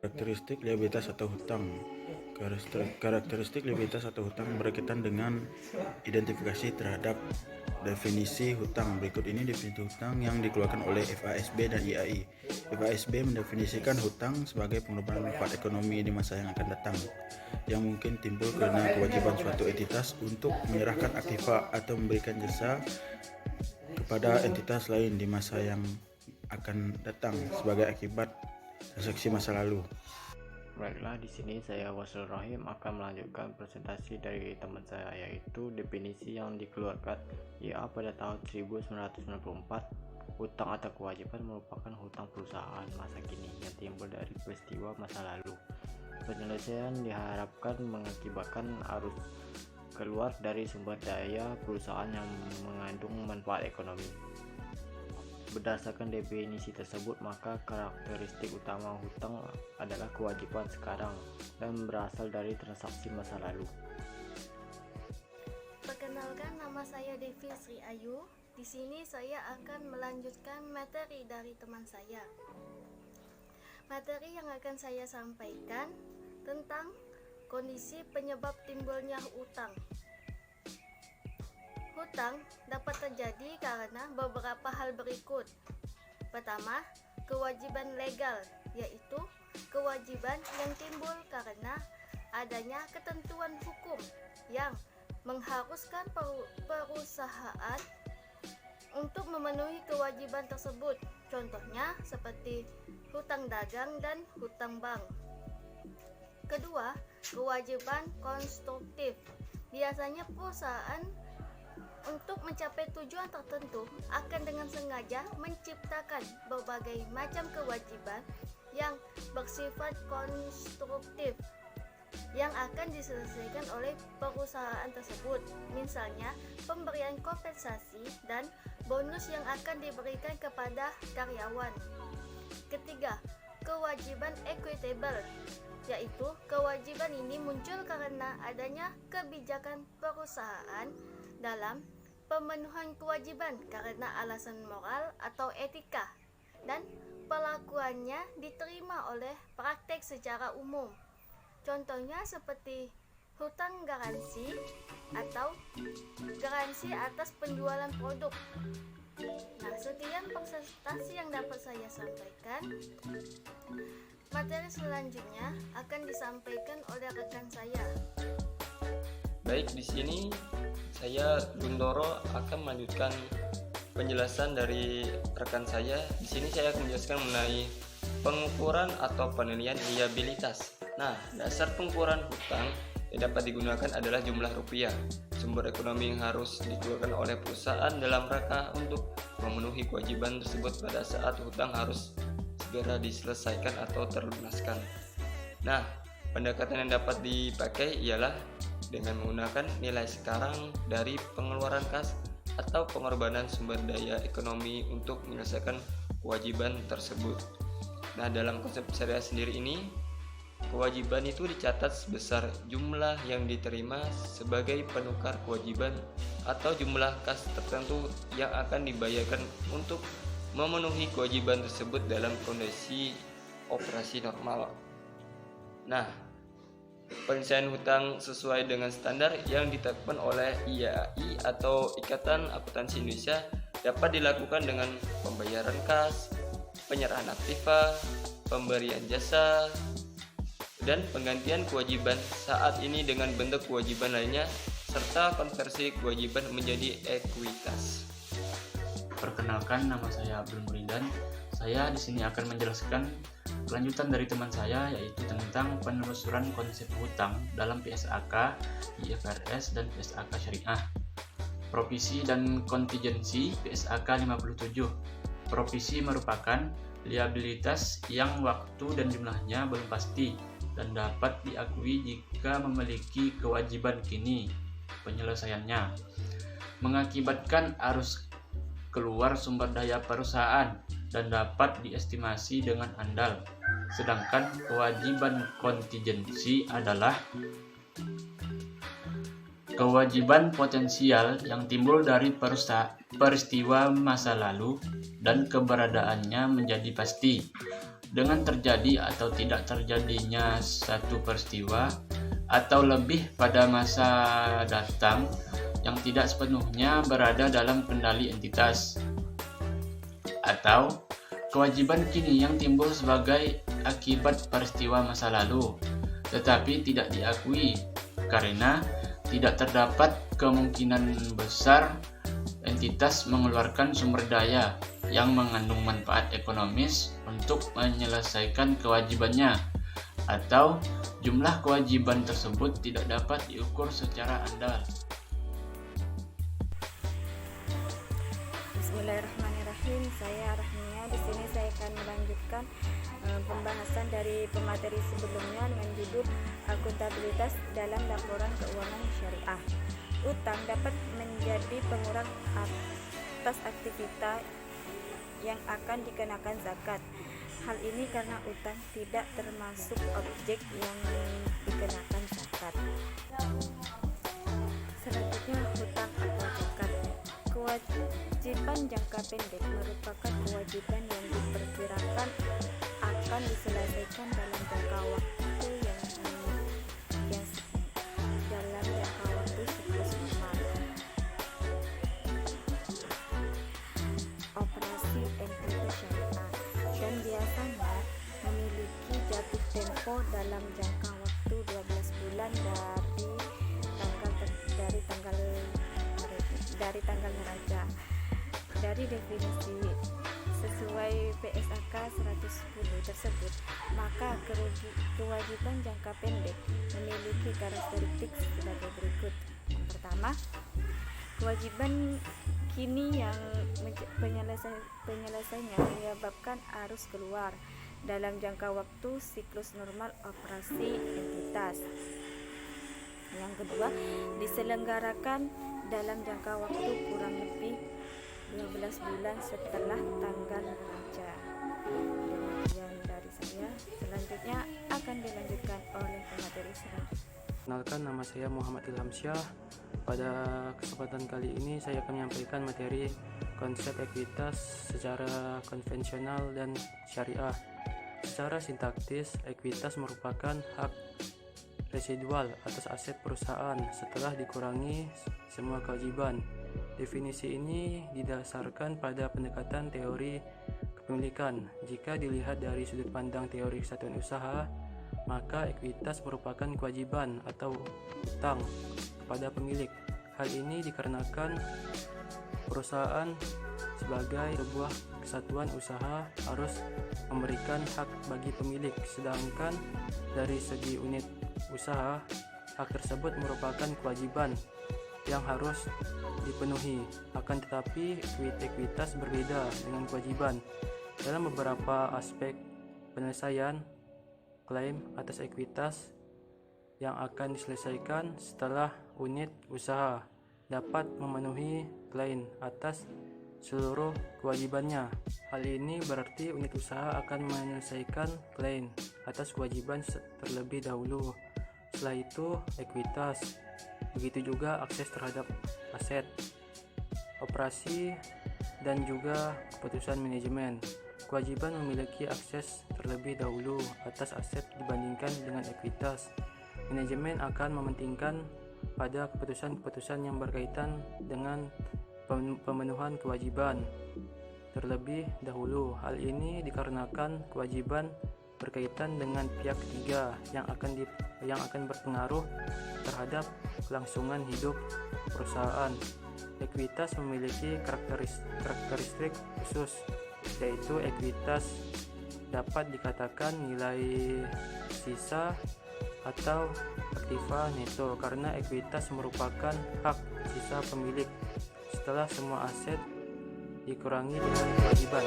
Karakteristik liabilitas atau hutang. Karakteristik liabilitas atau hutang berkaitan dengan identifikasi terhadap definisi hutang. Berikut ini definisi hutang yang dikeluarkan oleh FASB dan IAI. FASB mendefinisikan hutang sebagai pengorbanan manfaat ekonomi di masa yang akan datang yang mungkin timbul karena kewajiban suatu entitas untuk menyerahkan aktiva atau memberikan jasa kepada entitas lain di masa yang akan datang sebagai akibat transaksi masa lalu. Baiklah, di sini saya Wasil Rahim akan melanjutkan presentasi dari teman saya, yaitu definisi yang dikeluarkan IA pada tahun 1994. Hutang atau kewajiban merupakan hutang perusahaan masa kini yang timbul dari peristiwa masa lalu. Penyelesaian diharapkan mengakibatkan arus keluar dari sumber daya perusahaan yang mengandung manfaat ekonomi. Berdasarkan definisi tersebut, maka karakteristik utama hutang adalah kewajiban sekarang dan berasal dari transaksi masa lalu. Perkenalkan, nama saya Devi Sri Ayu. Di sini saya akan melanjutkan materi dari teman saya. Materi yang akan saya sampaikan tentang kondisi penyebab timbulnya utang. Hutang dapat terjadi karena beberapa hal berikut. Pertama, kewajiban legal, yaitu kewajiban yang timbul karena adanya ketentuan hukum yang mengharuskan perusahaan untuk memenuhi kewajiban tersebut. Contohnya seperti hutang dagang dan hutang bank. Kedua, kewajiban konstruktif. Biasanya perusahaan untuk mencapai tujuan tertentu akan dengan sengaja menciptakan berbagai macam kewajiban yang bersifat konstruktif yang akan diselesaikan oleh perusahaan tersebut. Misalnya, pemberian kompensasi dan bonus yang akan diberikan kepada karyawan. Ketiga, kewajiban equitable, yaitu kewajiban ini muncul karena adanya kebijakan perusahaan dalam pemenuhan kewajiban karena alasan moral atau etika, dan pelakuannya diterima oleh praktek secara umum. Contohnya seperti hutang garansi atau garansi atas penjualan produk. Nah, sekian presentasi yang dapat saya sampaikan. Materi selanjutnya akan disampaikan oleh rekan saya. Baik, di sini saya Gundoro akan melanjutkan penjelasan dari rekan saya. Di sini saya akan menjelaskan mengenai pengukuran atau penilaian liabilitas. Nah, dasar pengukuran hutang yang dapat digunakan adalah jumlah rupiah, sumber ekonomi yang harus dikeluarkan oleh perusahaan dalam rangka untuk memenuhi kewajiban tersebut pada saat hutang harus segera diselesaikan atau terlunaskan. Nah, pendekatan yang dapat dipakai ialah dengan menggunakan nilai sekarang dari pengeluaran kas atau pengorbanan sumber daya ekonomi untuk menyelesaikan kewajiban tersebut. Nah, dalam konsep syariah sendiri ini, kewajiban itu dicatat sebesar jumlah yang diterima sebagai penukar kewajiban atau jumlah kas tertentu yang akan dibayarkan untuk memenuhi kewajiban tersebut dalam kondisi operasi normal. Nah, penyelesaian hutang sesuai dengan standar yang ditetapkan oleh IAI atau Ikatan Akuntansi Indonesia dapat dilakukan dengan pembayaran kas, penyerahan aktiva, pemberian jasa, dan penggantian kewajiban saat ini dengan bentuk kewajiban lainnya, serta konversi kewajiban menjadi ekuitas. Perkenalkan, nama saya Abdul Muridan. Saya di sini akan menjelaskan kelanjutan dari teman saya, yaitu tentang penelusuran konsep hutang dalam PSAK, IFRS, dan PSAK Syariah. Provisi dan kontingensi PSAK 57. Provisi merupakan liabilitas yang waktu dan jumlahnya belum pasti dan dapat diakui jika memiliki kewajiban kini. Penyelesaiannya mengakibatkan arus keluar sumber daya perusahaan dan dapat diestimasi dengan andal. Sedangkan kewajiban kontingensi adalah kewajiban potensial yang timbul dari peristiwa masa lalu dan keberadaannya menjadi pasti. dengan terjadi atau tidak terjadinya satu peristiwa atau lebih pada masa datang yang tidak sepenuhnya berada dalam kendali entitas, atau kewajiban kini yang timbul sebagai akibat peristiwa masa lalu tetapi tidak diakui karena tidak terdapat kemungkinan besar entitas mengeluarkan sumber daya yang mengandung manfaat ekonomis untuk menyelesaikan kewajibannya, atau jumlah kewajiban tersebut tidak dapat diukur secara andal. Bismillahirrahmanirrahim. Saya Rahmia. Di sini saya akan melanjutkan pembahasan dari pemateri sebelumnya dengan judul akuntabilitas dalam laporan keuangan syariah. Utang dapat menjadi pengurang atas aktivitas yang akan dikenakan zakat. Hal ini karena utang tidak termasuk objek yang dikenakan zakat. Selanjutnya, hutang atau zakat. Kewajiban jangka pendek merupakan kewajiban yang diperkirakan akan diselesaikan dalam jangka waktu yang dalam jangka waktu siklus normal. Operasi NPWP syariah dan biasanya memiliki jatuh tempo dalam jangka waktu 12 bulan dari tanggal neraca. Dari definisi sesuai PSAK 110 tersebut, maka kewajiban jangka pendek memiliki karakteristik sebagai berikut. Yang pertama, kewajiban kini yang penyelesaiannya menyebabkan arus keluar dalam jangka waktu siklus normal operasi entitas. Yang kedua, diselenggarakan dalam jangka waktu kurang lebih 12 bulan setelah tanggal neraca. Demikian dari saya. Selanjutnya akan dilanjutkan oleh pemateri selanjutnya. Kenalkan, nama saya Muhammad Ilham Syah. Pada kesempatan kali ini saya akan menyampaikan materi konsep ekuitas secara konvensional dan syariah. Secara sintaktis, ekuitas merupakan hak residual atas aset perusahaan setelah dikurangi semua kewajiban. Definisi ini didasarkan pada pendekatan teori kepemilikan. Jika dilihat dari sudut pandang teori kesatuan usaha, maka ekuitas merupakan kewajiban atau utang kepada pemilik. Hal ini dikarenakan perusahaan sebagai sebuah kesatuan usaha harus memberikan hak bagi pemilik, sedangkan dari segi unit usaha, hak tersebut merupakan kewajiban yang harus dipenuhi. Akan tetapi ekuitas berbeda dengan kewajiban. Dalam beberapa aspek penyelesaian klaim atas ekuitas yang akan diselesaikan setelah unit usaha dapat memenuhi klaim atas seluruh kewajibannya. Hal ini berarti unit usaha akan menyelesaikan klaim atas kewajiban terlebih dahulu. Setelah itu ekuitas. Begitu juga akses terhadap aset, operasi, dan juga keputusan manajemen. Kewajiban memiliki akses terlebih dahulu atas aset dibandingkan dengan ekuitas. Manajemen akan mementingkan pada keputusan-keputusan yang berkaitan dengan pemenuhan kewajiban terlebih dahulu. Hal ini dikarenakan kewajiban berkaitan dengan pihak ketiga yang akan berpengaruh terhadap kelangsungan hidup perusahaan. Ekuitas memiliki karakteristik khusus, yaitu ekuitas dapat dikatakan nilai sisa atau aktiva neto karena ekuitas merupakan hak sisa pemilik setelah semua aset dikurangi dengan kewajiban.